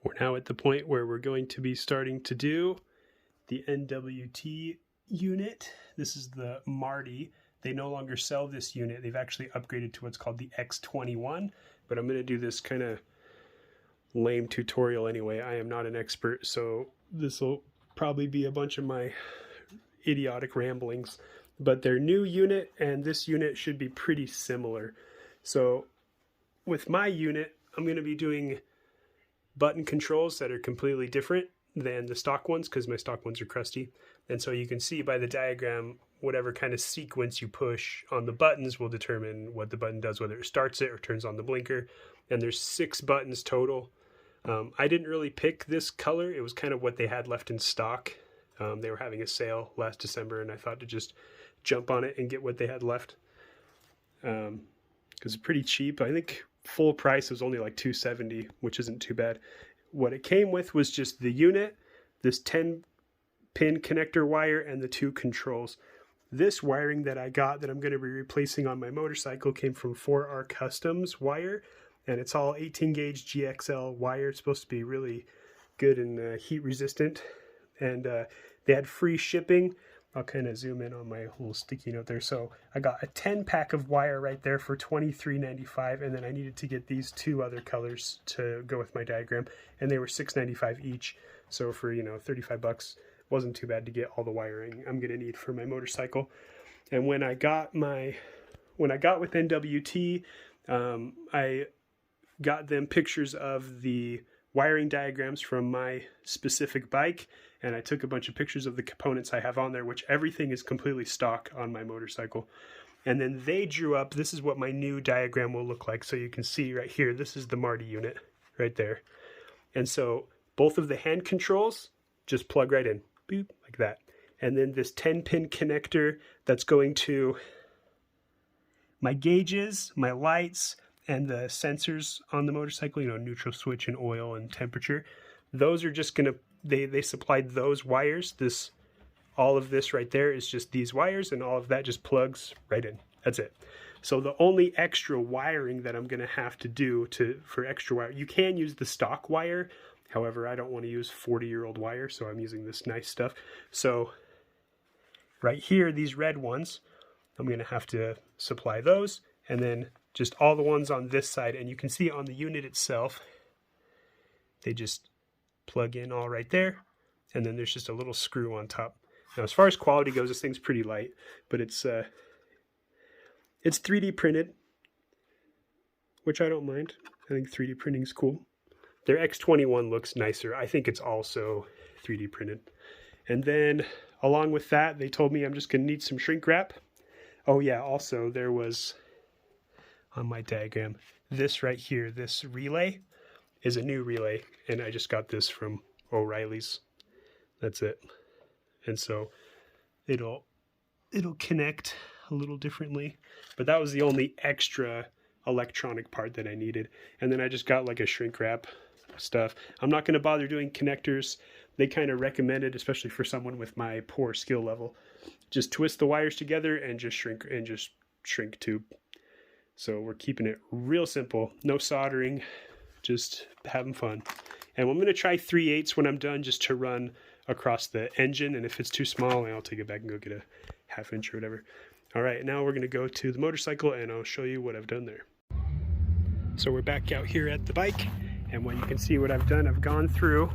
We're now at the point where we're going to be starting to do the NWT unit. This is the Marty. They no longer sell this unit. They've actually upgraded to what's called the X21, but I'm going to do this kind of lame tutorial anyway. I am not an expert, so this will probably be a bunch of my idiotic ramblings, but their new unit and this unit should be pretty similar. So with my unit, I'm going to be doing button controls that are completely different than the stock ones because my stock ones are crusty. And so you can see by the diagram, whatever kind of sequence you push on the buttons will determine what the button does, whether it starts it or turns on the blinker. And there's 6 buttons total. I didn't really pick this color. It was kind of what they had left in stock. They were having a sale last December, and I thought to just jump on it and get what they had left. Because it's pretty cheap. I think full price was only like $270, which isn't too bad. What it came with was just the unit, this 10-pin connector wire, and the 2 controls. This wiring that I got that I'm going to be replacing on my motorcycle came from 4R Customs wire, and it's all 18 gauge GXL wire. It's supposed to be really good and heat resistant, and they had free shipping. I'll kind of zoom in on my little sticky note there. So I got a 10-pack of wire right there for $23.95, and then I needed to get these 2 other colors to go with my diagram, and they were $6.95 each. So for, $35, wasn't too bad to get all the wiring I'm going to need for my motorcycle. And when I got with NWT, I got them pictures of the wiring diagrams from my specific bike, and I took a bunch of pictures of the components I have on there, which everything is completely stock on my motorcycle. And then they drew up, this is what my new diagram will look like. So you can see right here, this is the Marty unit right there. And so both of the hand controls just plug right in, boop, like that. And then this 10-pin connector that's going to my gauges, my lights, and the sensors on the motorcycle, neutral switch and oil and temperature. Those are just going to, they supplied those wires. All of this right there is just these wires, and all of that just plugs right in. That's it. So the only extra wiring that I'm going to have to do for extra wire, you can use the stock wire. However, I don't want to use 40-year-old wire, so I'm using this nice stuff. So right here, these red ones, I'm going to have to supply those, and then just all the ones on this side. And you can see on the unit itself, they just plug in all right there, and then there's just a little screw on top. Now, as far as quality goes, this thing's pretty light, but it's 3D printed, which I don't mind. I think 3D printing is cool. Their X21 looks nicer. I think it's also 3D printed. And then along with that, they told me I'm just going to need some shrink wrap. Oh yeah, also there was on my diagram, this right here, this relay is a new relay, and I just got this from O'Reilly's. That's it. And so it'll connect a little differently, but that was the only extra electronic part that I needed. And then I just got like a shrink wrap stuff. I'm not going to bother doing connectors. They kind of recommended, especially for someone with my poor skill level, just twist the wires together and just shrink tube. So we're keeping it real simple, no soldering, just having fun. And I'm going to try 3/8 when I'm done, just to run across the engine. And if it's too small, I'll take it back and go get a 1/2 inch or whatever. All right, now we're going to go to the motorcycle, and I'll show you what I've done there. So we're back out here at the bike, and what you can see what I've done, I've gone through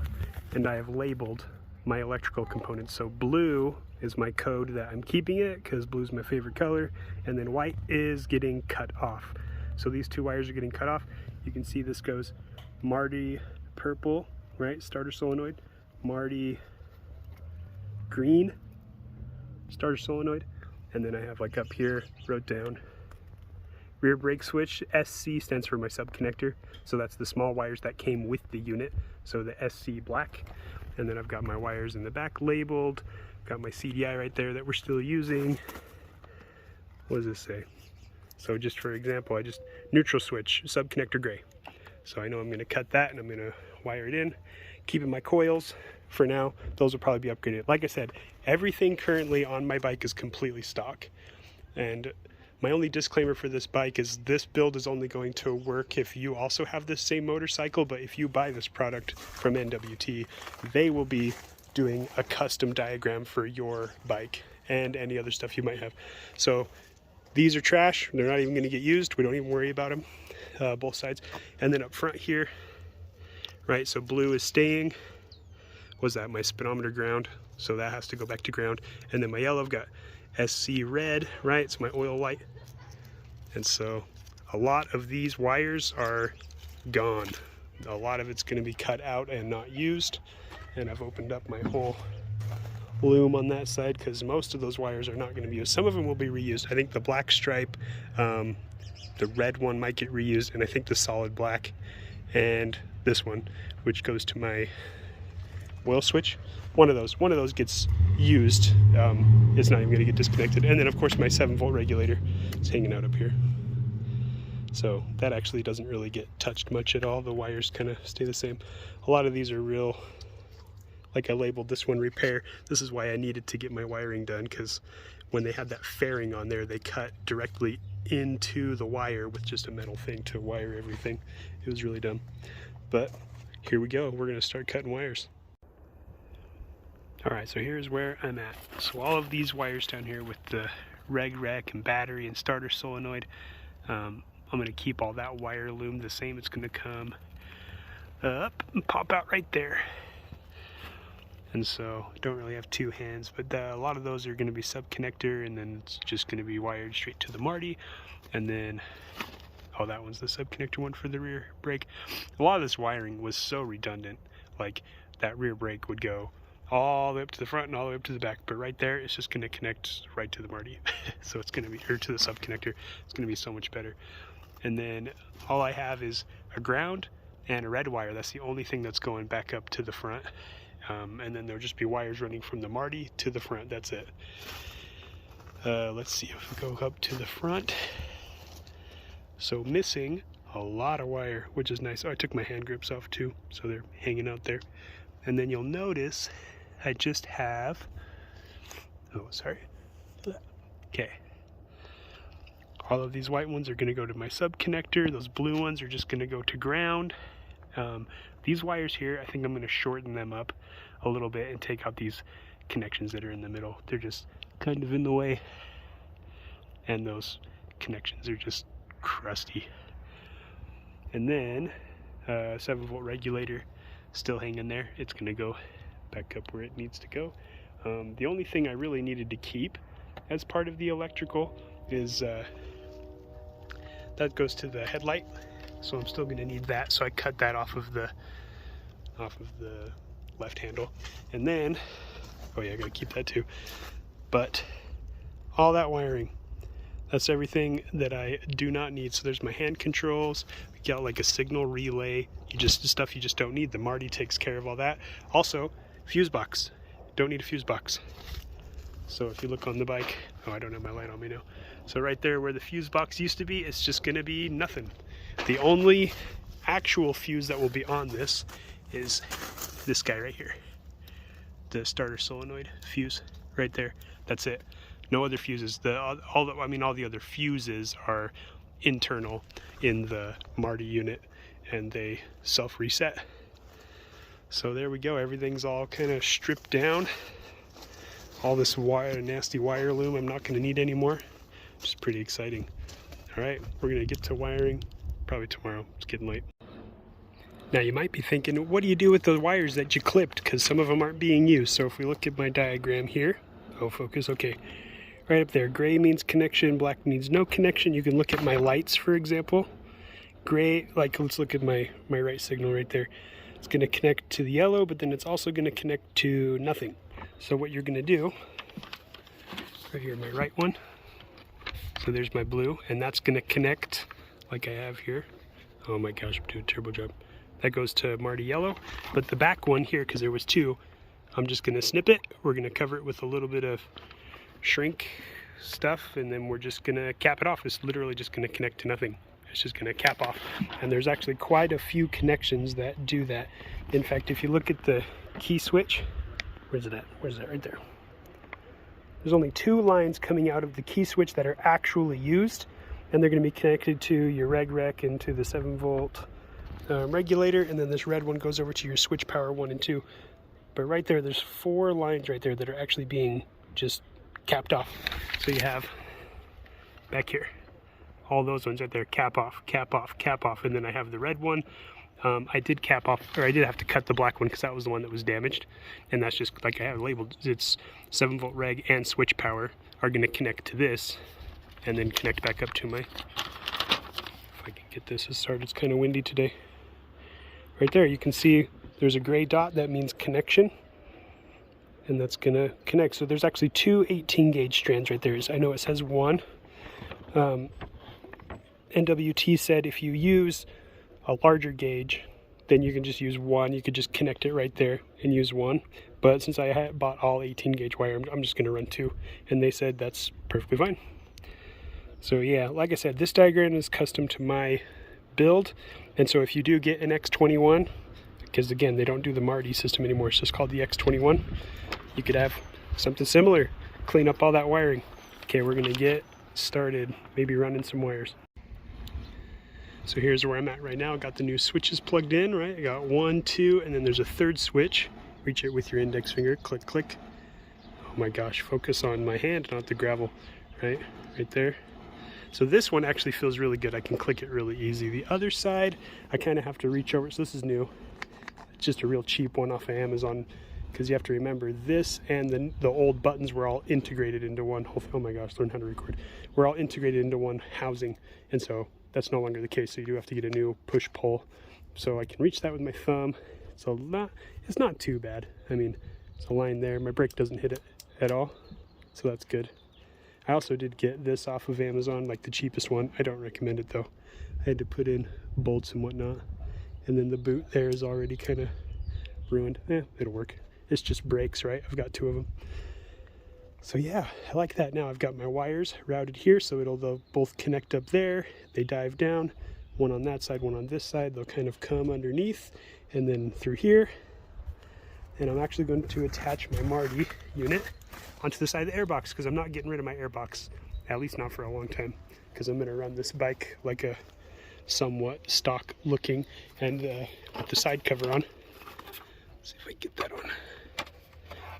and I have labeled my electrical components. So blue is my code that I'm keeping it because blue is my favorite color, and then white is getting cut off. So these 2 wires are getting cut off. You can see this goes Marty purple, right, starter solenoid, Marty green, starter solenoid, and then I have like up here wrote down rear brake switch. SC stands for my sub connector, so that's the small wires that came with the unit, so the SC black. And then I've got my wires in the back labeled, got my CDI right there that we're still using. What does this say? So just for example, I just neutral switch, sub connector gray. So I know I'm going to cut that and I'm going to wire it in, keeping my coils for now. Those will probably be upgraded. Like I said, everything currently on my bike is completely stock, and My only disclaimer for this bike is this build is only going to work if you also have this same motorcycle, but if you buy this product from NWT, they will be doing a custom diagram for your bike and any other stuff you might have. So these are trash. They're not even going to get used. We don't even worry about them, both sides. And then up front here, right, so blue is staying. Was that my speedometer ground? So that has to go back to ground. And then my yellow, I've got SC red, right? It's my oil light. And so a lot of these wires are gone. A lot of it's going to be cut out and not used. And I've opened up my whole loom on that side because most of those wires are not going to be used. Some of them will be reused. I think the black stripe, the red one might get reused, and I think the solid black and this one, which goes to my oil switch, one of those gets used. It's not even going to get disconnected. And then of course my 7-volt regulator is hanging out up here, so that actually doesn't really get touched much at all. The wires kind of stay the same. A lot of these are real, like I labeled this one repair. This is why I needed to get my wiring done, because when they had that fairing on there, they cut directly into the wire with just a metal thing to wire everything. It was really dumb, but here we go. We're going to start cutting wires. Alright, so here's where I'm at. So all of these wires down here with the reg rec and battery and starter solenoid, I'm going to keep all that wire loom the same. It's going to come up and pop out right there. And so I don't really have two hands, but a lot of those are going to be sub-connector, and then it's just going to be wired straight to the Marty. And then, oh, that one's the sub-connector one for the rear brake. A lot of this wiring was so redundant. Like that rear brake would go all the way up to the front and all the way up to the back, but right there it's just going to connect right to the Marty. So it's going to be, or to the sub connector. It's going to be so much better. And then all I have is a ground and a red wire. That's the only thing that's going back up to the front. And then there'll just be wires running from the Marty to the front. That's it. Let's see if we go up to the front. So missing a lot of wire, which is nice. Oh, I took my hand grips off too, so they're hanging out there. And then you'll notice I just have, oh, sorry. Okay. All of these white ones are going to go to my sub connector. Those blue ones are just going to go to ground. These wires here, I think I'm going to shorten them up a little bit and take out these connections that are in the middle. They're just kind of in the way. And those connections are just crusty. And then 7-volt regulator still hanging there. It's going to go back up where it needs to go. The only thing I really needed to keep as part of the electrical is that goes to the headlight, so I'm still going to need that, so I cut that off of the left handle. And then, oh yeah, I got to keep that too. But all that wiring, that's everything that I do not need. So there's my hand controls. We got like a signal relay. Stuff you just don't need. The Marty takes care of all that. Also, fuse box. Don't need a fuse box. So if you look on the bike, oh, I don't have my light on me now. So right there where the fuse box used to be, it's just going to be nothing. The only actual fuse that will be on this is this guy right here. The starter solenoid fuse right there. That's it. No other fuses. All the other fuses are internal in the Marty unit, and they self-reset. So there we go. Everything's all kind of stripped down. All this nasty wire loom I'm not going to need anymore. Which is pretty exciting. All right, we're going to get to wiring probably tomorrow. It's getting late. Now you might be thinking, what do you do with the wires that you clipped? Because some of them aren't being used. So if we look at my diagram here, oh, focus, okay. Right up there, gray means connection, black means no connection. You can look at my lights, for example. Gray, like let's look at my right signal right there. It's going to connect to the yellow, but then it's also going to connect to nothing. So what you're going to do, right here, my right one. So there's my blue, and that's going to connect like I have here. Oh my gosh, I'm doing a turbo job. That goes to Marty yellow, but the back one here, because there was two, I'm just going to snip it. We're going to cover it with a little bit of shrink stuff, and then we're just going to cap it off. It's literally just going to connect to nothing. It's just going to cap off. And there's actually quite a few connections that do that. In fact, if you look at the key switch, where's it at? Where's that? Right there. There's only 2 lines coming out of the key switch that are actually used, and they're going to be connected to your reg and to the 7-volt regulator, and then this red one goes over to your switch power 1 and 2. But right there, there's 4 lines right there that are actually being just capped off. So you have back here, all those ones right there, cap off, cap off, cap off, and then I have the red one. I did cap off, or I did have to cut the black one because that was the one that was damaged, and that's just like I have labeled. It's 7-volt reg and switch power are going to connect to this, and then connect back up to my. If I can get this to start, it's kind of windy today. Right there, you can see there's a gray dot that means connection, and that's going to connect. So there's actually 2 18-gauge strands right there. I know it says 1. NWT said if you use a larger gauge, then you can just use 1. You could just connect it right there and use 1. But since I had bought all 18-gauge wire, I'm just going to run 2. And they said that's perfectly fine. So yeah, like I said, this diagram is custom to my build. And so if you do get an X21, because again, they don't do the Marty system anymore, it's just called the X21, you could have something similar. Clean up all that wiring. Okay, we're going to get started, maybe running some wires. So here's where I'm at right now. I got the new switches plugged in, right? I got 1, 2, and then there's a 3rd switch. Reach it with your index finger, click, click. Oh my gosh, focus on my hand, not the gravel, right? Right there. So this one actually feels really good. I can click it really easy. The other side, I kind of have to reach over. So this is new. It's just a real cheap one off of Amazon, because you have to remember this and the old buttons were all integrated into one. Oh my gosh, learn how to record. We're all integrated into one housing, and so that's no longer the case, so you do have to get a new push-pull. So I can reach that with my thumb. It's not too bad. I mean, it's a line there. My brake doesn't hit it at all, so that's good. I also did get this off of Amazon, like the cheapest one. I don't recommend it though. I had to put in bolts and whatnot. And then the boot there is already kind of ruined. It'll work. It's just brakes, right? I've got 2 of them. So yeah, I like that. Now I've got my wires routed here, so they'll both connect up there. They dive down, one on that side, one on this side. They'll kind of come underneath and then through here. And I'm actually going to attach my Marty unit onto the side of the airbox, because I'm not getting rid of my airbox, at least not for a long time, because I'm going to run this bike like a somewhat stock looking and with the side cover on. Let's see if I can get that on.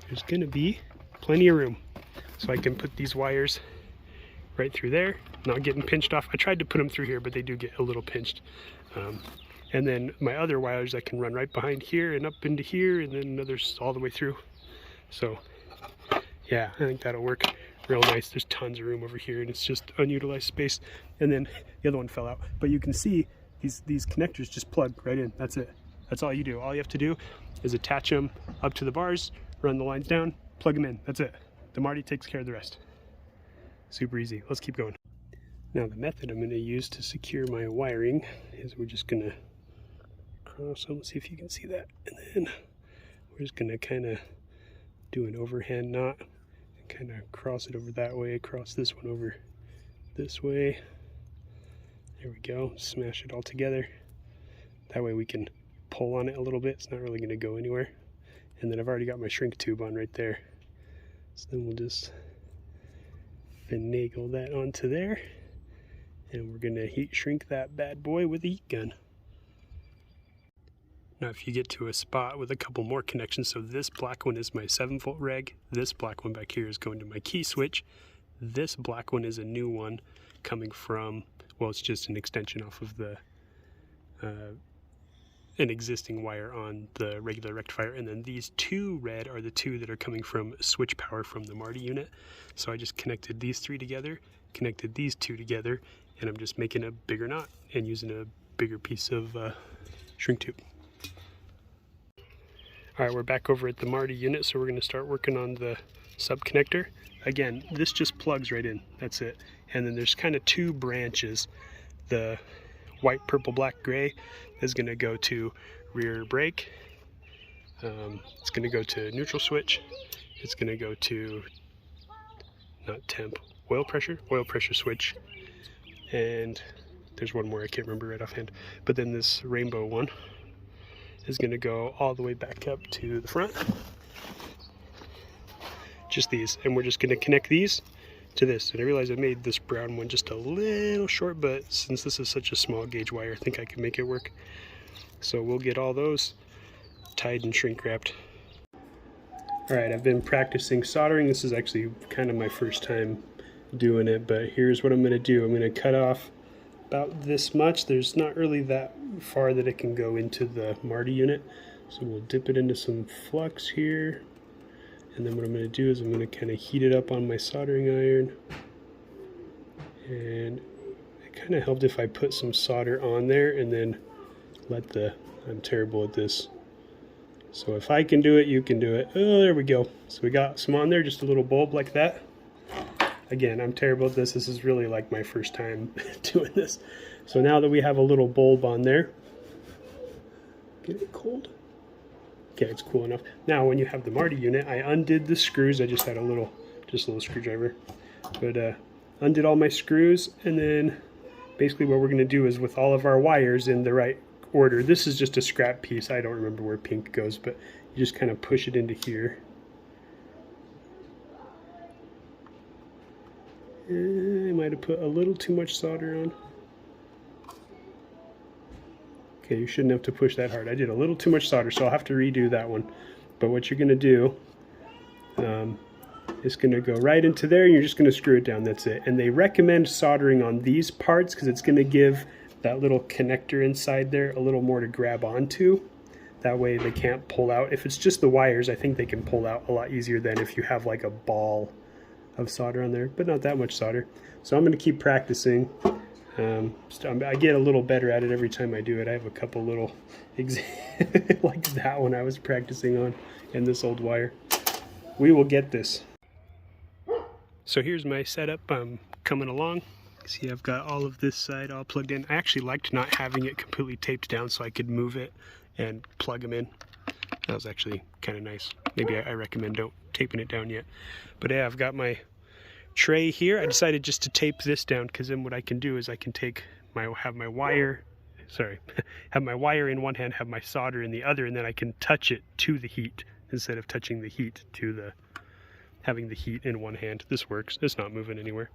There's going to be plenty of room, so I can put these wires right through there, not getting pinched off. I tried to put them through here, but they do get a little pinched. And then my other wires I can run right behind here and up into here, and then others all the way through. So yeah, I think that'll work real nice. There's tons of room over here, and it's just unutilized space. And then the other one fell out, but you can see these connectors just plug right in. That's it. That's all you do. All you have to do is attach them up to the bars, run the lines down, plug them in. That's it. The Marty takes care of the rest. Super easy. Let's keep going. Now the method I'm going to use to secure my wiring is we're just going to cross them. See if you can see that. And then we're just going to kind of do an overhand knot and kind of cross it over that way, cross this one over this way. There we go. Smash it all together. That way we can pull on it a little bit. It's not really going to go anywhere. And then I've already got my shrink tube on right there. So then we'll just finagle that onto there. And we're going to heat shrink that bad boy with a heat gun. Now if you get to a spot with a couple more connections, so this black one is my 7-volt reg, this black one back here is going to my key switch, this black one is a new one coming from, well, it's just an extension off of the an existing wire on the regular rectifier, and then these 2 red are the 2 that are coming from switch power from the Marty unit. So I just connected these 3 together, connected these 2 together, and I'm just making a bigger knot and using a bigger piece of shrink tube. Alright, we're back over at the Marty unit, so we're going to start working on the sub connector. Again, this just plugs right in, that's it. And then there's kind of 2 branches. The white, purple, black, gray is going to go to rear brake. It's going to go to neutral switch. It's going to go to, not temp, oil pressure switch. And there's one more I can't remember right offhand. But then this rainbow one is going to go all the way back up to the front. just these, and we're just going to connect these to this. And I realize I made this brown one just a little short, but since this is such a small gauge wire, I think I can make it work. So we'll get all those tied and shrink wrapped. Alright, I've been practicing soldering. This is actually kind of my first time doing it, but here's what I'm going to do. I'm going to cut off about this much. There's not really that far that it can go into the Marty unit. So we'll dip it into some flux here. And then what I'm going to do is I'm going to kind of heat it up on my soldering iron. And it kind of helped if I put some solder on there and then let the, I'm terrible at this. So if I can do it, you can do it. Oh, there we go. So we got some on there, just a little bulb like that. Again, I'm terrible at this. This is really like my first time doing this. So now that we have a little bulb on there, get it cold? Okay, it's cool enough. Now when you have the Marty unit, I undid the screws. I just had a little screwdriver. But undid all my screws, and then basically what we're going to do is with all of our wires in the right order. This is just a scrap piece. I don't remember where pink goes, but you just kind of push it into here. I might have put a little too much solder on. Okay, you shouldn't have to push that hard. I did a little too much solder, so I'll have to redo that one. But what you're going to do is going to go right into there, and you're just going to screw it down. That's it. And they recommend soldering on these parts because it's going to give that little connector inside there a little more to grab onto. That way they can't pull out. If it's just the wires, I think they can pull out a lot easier than if you have like a ball of solder on there, but not that much solder. So I'm going to keep practicing. I get a little better at it every time I do it. I have a couple little like that one I was practicing on, and this old wire. We will get this. So here's my setup. I'm coming along. See, I've got all of this side all plugged in. I actually liked not having it completely taped down so I could move it and plug them in. That was actually kind of nice. Maybe I recommend don't taping it down yet. But yeah, I've got my tray here. I decided just to tape this down because then what I can do is I can take have my wire in one hand, have my solder in the other, and then I can touch it to the heat instead of touching the heat to having the heat in one hand. This works. It's not moving anywhere.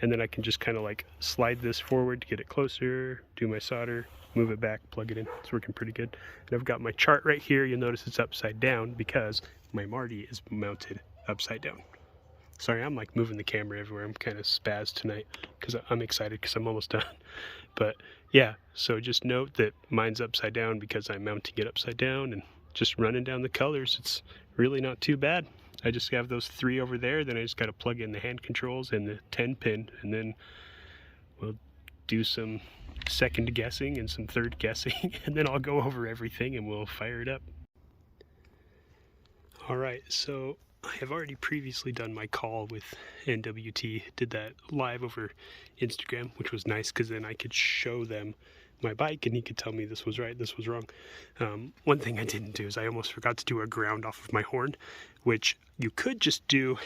And then I can just kind of like slide this forward to get it closer, do my solder, move it back, plug it in. It's working pretty good. And I've got my chart right here. You'll notice it's upside down because my Marty is mounted upside down. Sorry, I'm like moving the camera everywhere. I'm kind of spazzed tonight because I'm excited because I'm almost done. But yeah, so just note that mine's upside down because I'm mounting it upside down and just running down the colors. It's really not too bad. I just have those 3 over there, then I just got to plug in the hand controls and the 10 pin, and then we'll do some second guessing and some third guessing, and then I'll go over everything and we'll fire it up. Alright, so I have already previously done my call with NWT, did that live over Instagram, which was nice because then I could show them my bike and he could tell me this was right, this was wrong. One thing I didn't do is I almost forgot to do a ground off of my horn, which you could just do.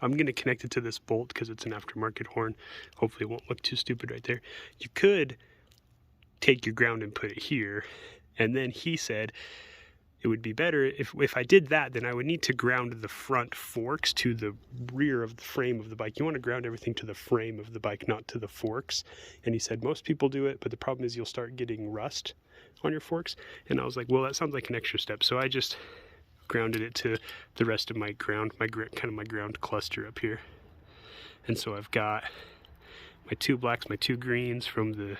I'm going to connect it to this bolt because it's an aftermarket horn. Hopefully it won't look too stupid right there. You could take your ground and put it here, and then he said it would be better if I did that, then I would need to ground the front forks to the rear of the frame of the bike. You want to ground everything to the frame of the bike, not to the forks. And he said most people do it, but the problem is you'll start getting rust on your forks. And I was like, well, that sounds like an extra step. So I just grounded it to the rest of my ground, my ground cluster up here. And so I've got my 2 blacks, my 2 greens from the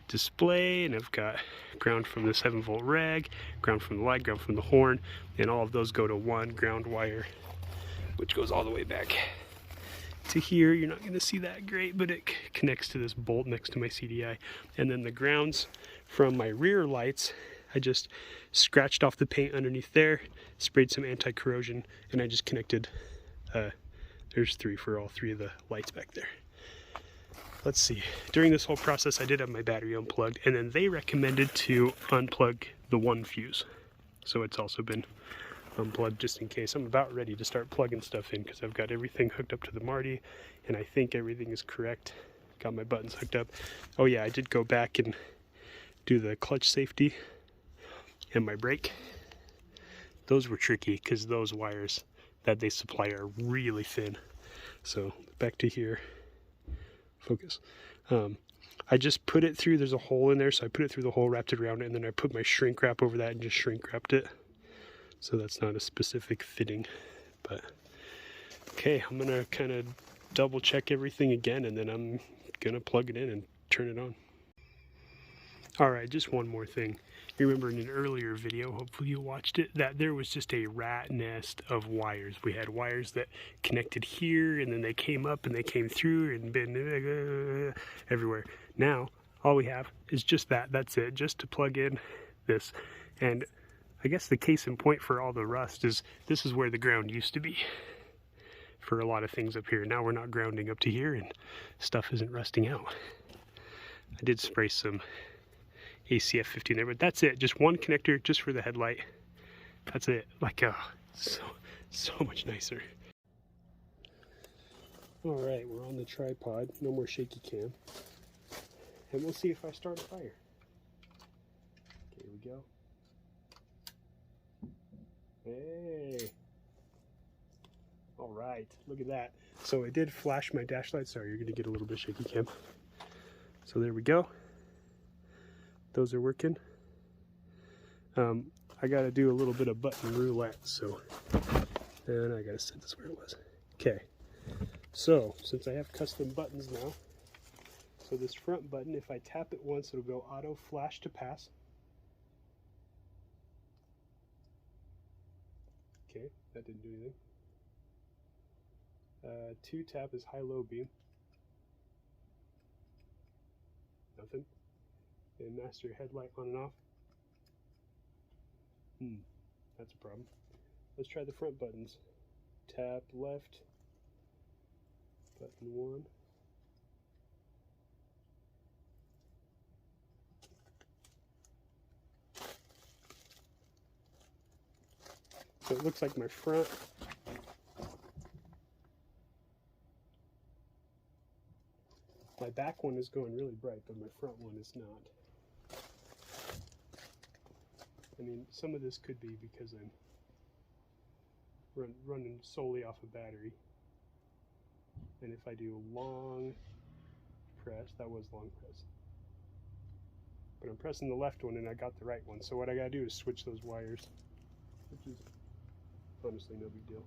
display, and I've got ground from the 7-volt reg, ground from the light, ground from the horn, and all of those go to one ground wire, which goes all the way back to here. You're not going to see that great, but it connects to this bolt next to my CDI. And then the grounds from my rear lights, I just scratched off the paint underneath there, sprayed some anti-corrosion, and I just connected, there's 3 for all 3 of the lights back there. Let's see, during this whole process I did have my battery unplugged, and then they recommended to unplug the 1 fuse. So it's also been unplugged just in case. I'm about ready to start plugging stuff in because I've got everything hooked up to the Marty, and I think everything is correct. Got my buttons hooked up. Oh yeah, I did go back and do the clutch safety and my brake. Those were tricky because those wires that they supply are really thin. So back to here, focus. I just put it through, there's a hole in there, so I put it through the hole, wrapped it around it, and then I put my shrink wrap over that and just shrink wrapped it. So that's not a specific fitting, but okay, I'm gonna kind of double check everything again, and then I'm gonna plug it in and turn it on. All right, just one more thing. You remember in an earlier video, hopefully you watched it, that there was just a rat nest of wires. We had wires that connected here, and then they came up and they came through and been everywhere. Now, all we have is just that. That's it, just to plug in this. And I guess the case in point for all the rust is this is where the ground used to be for a lot of things up here. Now we're not grounding up to here, and stuff isn't rusting out. I did spray some ACF 15 there, but that's it. Just one connector just for the headlight. That's it. Like, so much nicer. All right, we're on the tripod. No more shaky cam. And we'll see if I start a fire. Okay, here we go. Hey. All right, look at that. So I did flash my dash light. Sorry, you're gonna get a little bit shaky cam. So there we go. Those are working. I got to do a little bit of button roulette, so, and I got to set this where it was. Okay, so since I have custom buttons now, so this front button, if I tap it once, it'll go auto flash to pass. Okay, that didn't do anything. 2 tap is high-low beam. Nothing. And master headlight on and off. That's a problem. Let's try the front buttons. Tap left, button 1. So it looks like my front back one is going really bright, but my front one is not. I mean, some of this could be because I'm running solely off a battery. And if I do a long press, that was long press. But I'm pressing the left one and I got the right one. So what I gotta do is switch those wires, which is honestly no big deal.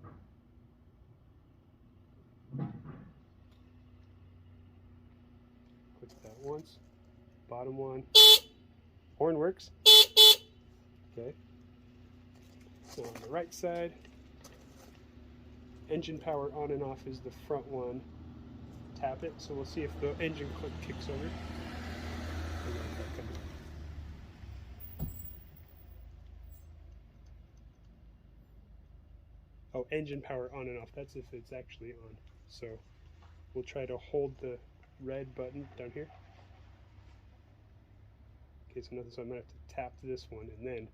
Click that once. Bottom one. Horn works. Okay. So on the right side, engine power on and off is the front one. Tap it, so we'll see if the engine kicks over. Oh, engine power on and off. That's if it's actually on. So we'll try to hold the red button down here. Okay, so nothing. So I'm gonna have to tap this one and then.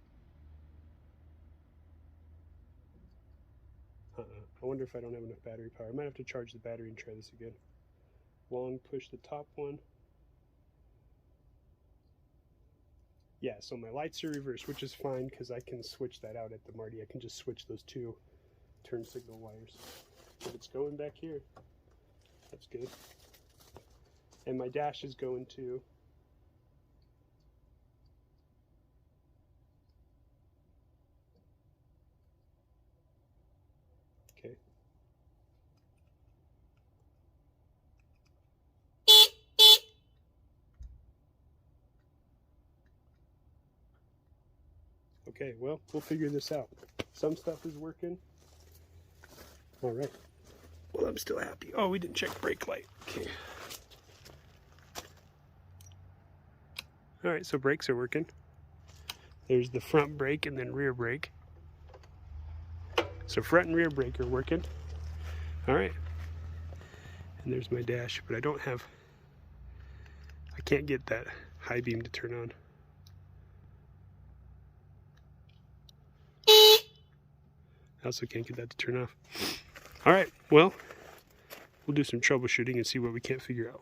I wonder if I don't have enough battery power. I might have to charge the battery and try this again. Long push the top one. Yeah, so my lights are reversed, which is fine because I can switch that out at the Marty. I can just switch those 2 turn signal wires. If it's going back here, that's good. And my dash is going to okay. Okay, well, we'll figure this out. Some stuff is working. All right. Well, I'm still happy. Oh, we didn't check brake light. Okay. All right, so brakes are working. There's the front brake and then rear brake. So front and rear brake are working. All right. And there's my dash, but I can't get that high beam to turn on. I also can't get that to turn off. All right, well, we'll do some troubleshooting and see what we can't figure out.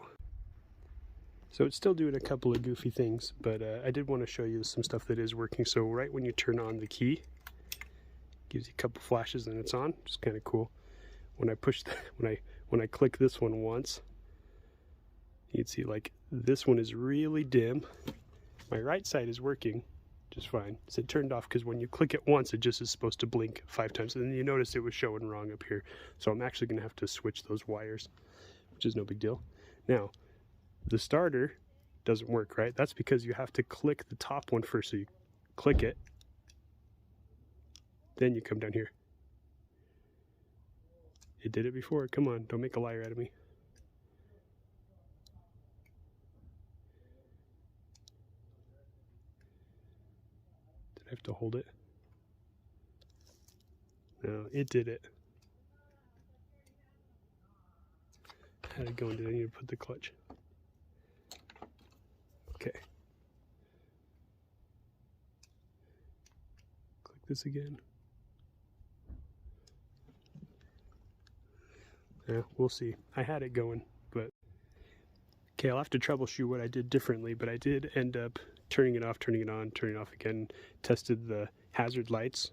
So it's still doing a couple of goofy things, but I did want to show you some stuff that is working. So right when you turn on the key, Gives you a couple flashes and it's on. Just kind of cool. When I push when I click this one once, you can see like this one is really dim. My right side is working just fine. So it turned off because when you click it once, it just is supposed to blink 5 times. And then you notice it was showing wrong up here. So I'm actually going to have to switch those wires, which is no big deal. Now, the starter doesn't work, right? That's because you have to click the top one first. So you click it, then you come down here. It did it before. Come on, don't make a liar out of me. Did I have to hold it? No, it did it. How'd it go? Did I need to put the clutch? Okay. Click this again. Yeah, we'll see. I had it going, but okay, I'll have to troubleshoot what I did differently, but I did end up turning it off, turning it on, turning it off again, tested the hazard lights.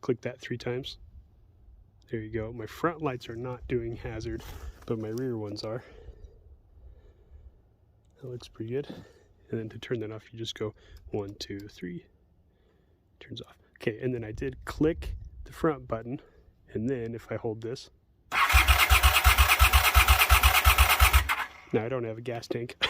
Click that 3 times. There you go. My front lights are not doing hazard, but my rear ones are. That looks pretty good. And then to turn that off, you just go 1, 2, 3. Turns off. Okay, and then I did click the front button, and then if I hold this, now I don't have a gas tank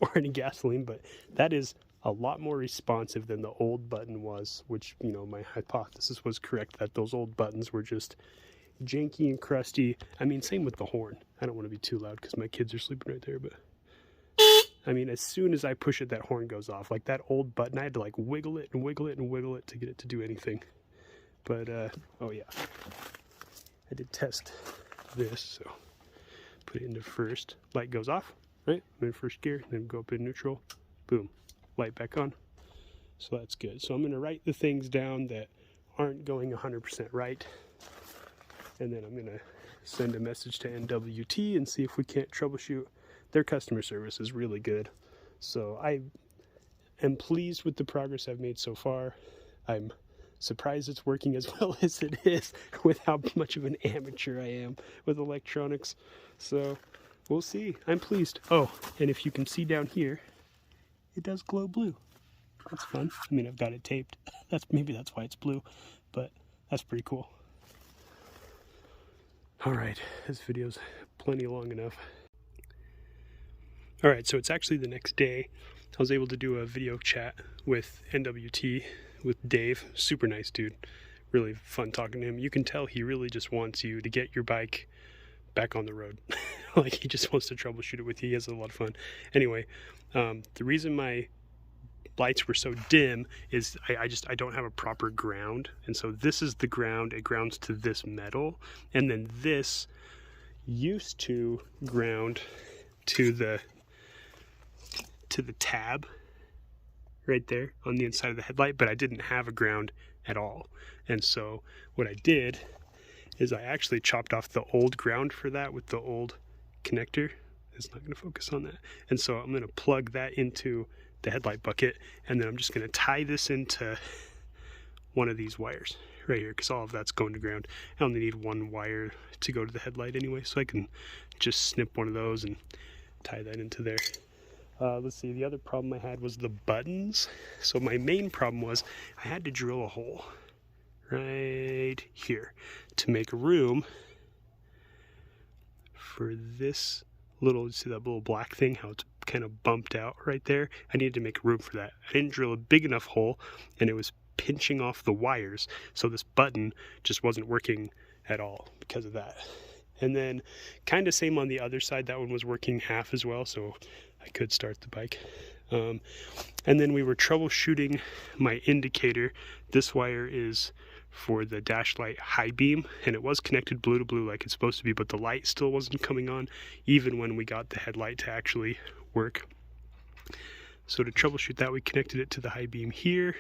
or any gasoline, but that is a lot more responsive than the old button was, which, you know, my hypothesis was correct that those old buttons were just janky and crusty. I mean, same with the horn. I don't want to be too loud because my kids are sleeping right there, but I mean, as soon as I push it, that horn goes off. Like that old button, I had to like wiggle it and wiggle it and wiggle it to get it to do anything. But, oh yeah, I did test this, so put it into first. Light goes off, right? I'm in first gear, then go up in neutral. Boom, light back on. So that's good. So I'm going to write the things down that aren't going 100% right. And then I'm going to send a message to NWT and see if we can't troubleshoot. Their customer service is really good. So I am pleased with the progress I've made so far. I'm surprised it's working as well as it is with how much of an amateur I am with electronics. So we'll see. I'm pleased. Oh, and if you can see down here, it does glow blue. That's fun. I mean, I've got it taped. Maybe that's why it's blue, but that's pretty cool. All right, this video's plenty long enough. All right, so it's actually the next day. I was able to do a video chat with NWT, with Dave. Super nice dude. Really fun talking to him. You can tell he really just wants you to get your bike back on the road. Like, he just wants to troubleshoot it with you. He has a lot of fun. Anyway, the reason my lights were so dim is I don't have a proper ground, and so this is the ground. It grounds to this metal, and then this used to ground to the tab right there on the inside of the headlight, but I didn't have a ground at all. And so what I did is I actually chopped off the old ground for that with the old connector. It's not going to focus on that. And so I'm going to plug that into the headlight bucket, and then I'm just going to tie this into one of these wires right here, because all of that's going to ground. I only need one wire to go to the headlight anyway, so I can just snip one of those and tie that into there. Let's see, the other problem I had was the buttons. So my main problem was I had to drill a hole right here to make room for this little, see that little black thing, how it's kind of bumped out right there? I needed to make room for that. I didn't drill a big enough hole, and it was pinching off the wires, so this button just wasn't working at all because of that. And then kind of same on the other side, that one was working half as well, so I could start the bike. And then we were troubleshooting my indicator. This wire is for the dash light high beam, and it was connected blue to blue like it's supposed to be, but the light still wasn't coming on even when we got the headlight to actually work. So to troubleshoot that, we connected it to the high beam here.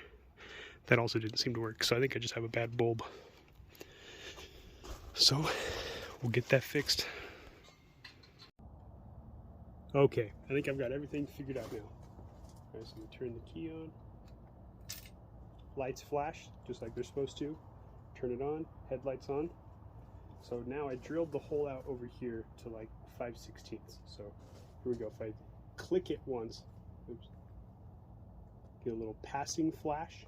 That also didn't seem to work, so I think I just have a bad bulb. So we'll get that fixed. Okay, I think I've got everything figured out now. All right, so I'm gonna turn the key on. Lights flash just like they're supposed to. turn it on, headlights on. So now I drilled the hole out over here to like 5/16. So here we go. If I click it once, oops, get a little passing flash,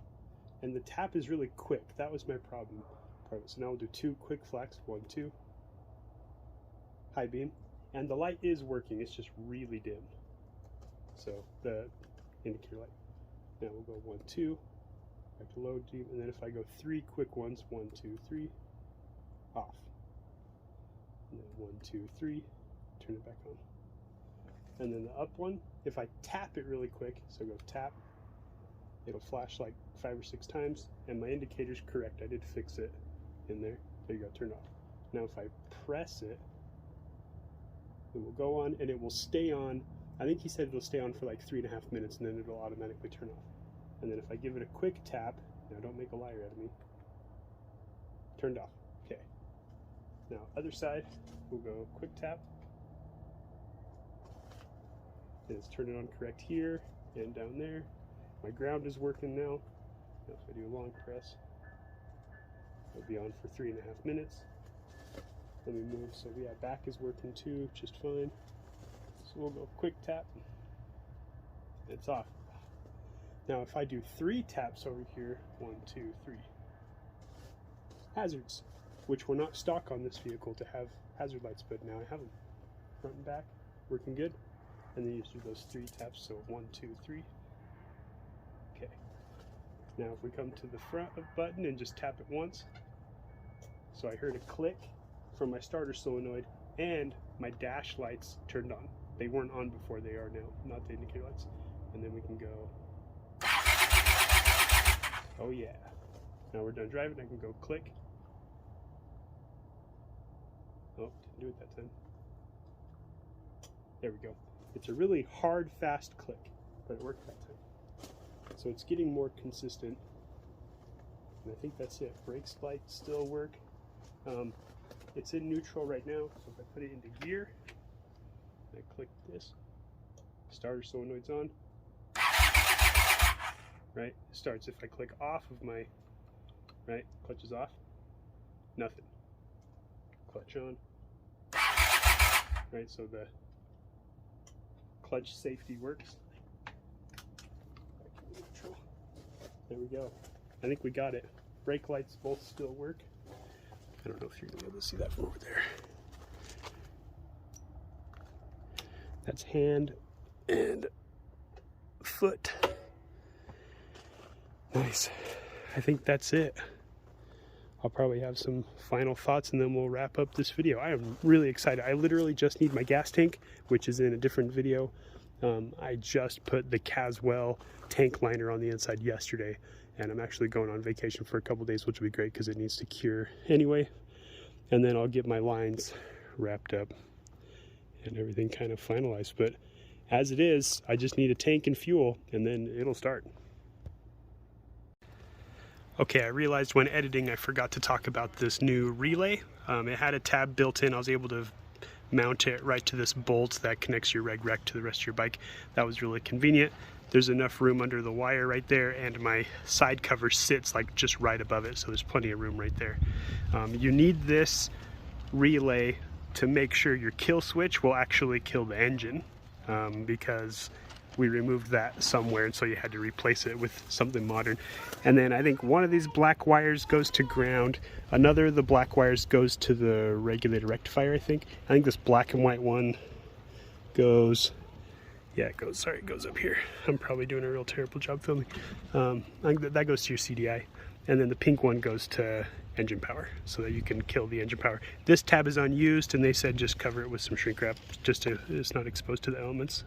and the tap is really quick. That was my problem. So now we'll do 2 quick flaps, 1, 2, high beam, and the light is working. It's just really dim. So the indicator light. Now we'll go 1, 2, back to low, deep, and then if I go 3 quick ones, 1, 2, 3, off. And then 1, 2, 3, turn it back on. And then the up one, if I tap it really quick, so go tap, it'll flash like 5 or 6 times, and my indicator's correct. I did fix it in there. There you go, turn it off. Now if I press it, it will go on and it will stay on. I think he said it'll stay on for like 3.5 minutes and then it'll automatically turn off. And then if I give it a quick tap, now don't make a liar out of me, turned off. Okay. Now other side, we'll go quick tap. And it's turning on correct here and down there. My ground is working now. Now if I do a long press, it'll be on for 3.5 minutes. Let me move, so yeah, back is working too, just fine. So we'll go quick tap, it's off. Now if I do 3 taps over here, 1, 2, 3, hazards, which were not stock on this vehicle to have hazard lights, but now I have them. Front and back, working good. And then you just do those 3 taps, so 1, 2, 3. Okay. Now if we come to the front button and just tap it once, so I heard a click from my starter solenoid and my dash lights turned on. They weren't on before, they are now, not the indicator lights. And then we can go, oh yeah. Now we're done driving, I can go click. Oh, didn't do it that time. There we go. It's a really hard, fast click, but it worked that time. So it's getting more consistent. And I think that's it. Brakes lights still work. It's in neutral right now, so if I put it into gear, I click this, starter solenoid's on, right, it starts. If I click off of my, right, clutch is off, nothing, clutch on, right, so the clutch safety works. Back to neutral. There we go. I think we got it. Brake lights both still work. I don't know if you're going to be able to see that from over there. That's hand and foot. Nice. I think that's it. I'll probably have some final thoughts and then we'll wrap up this video. I am really excited. I literally just need my gas tank, which is in a different video. I just put the Caswell tank liner on the inside yesterday, and I'm actually going on vacation for a couple days, which will be great because it needs to cure anyway. And then I'll get my lines wrapped up and everything kind of finalized. But as it is, I just need a tank and fuel and then it'll start. Okay, I realized when editing I forgot to talk about this new relay. It had a tab built in. I was able to mount it right to this bolt that connects your reg rec to the rest of your bike. That was really convenient. There's enough room under the wire right there, and my side cover sits like just right above it, so there's plenty of room right there. You need this relay to make sure your kill switch will actually kill the engine, because we removed that somewhere, and so you had to replace it with something modern. And then I think one of these black wires goes to ground, another of the black wires goes to the regulator rectifier, I think this black and white one goes, yeah, it goes, sorry, it goes up here. I'm probably doing a real terrible job filming. I think that goes to your CDI, and then the pink one goes to engine power, so that you can kill the engine power. This tab is unused, and they said just cover it with some shrink wrap, just to, it's not exposed to the elements.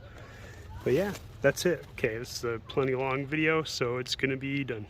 But yeah, that's it. Okay, this is a plenty long video, so it's gonna be done.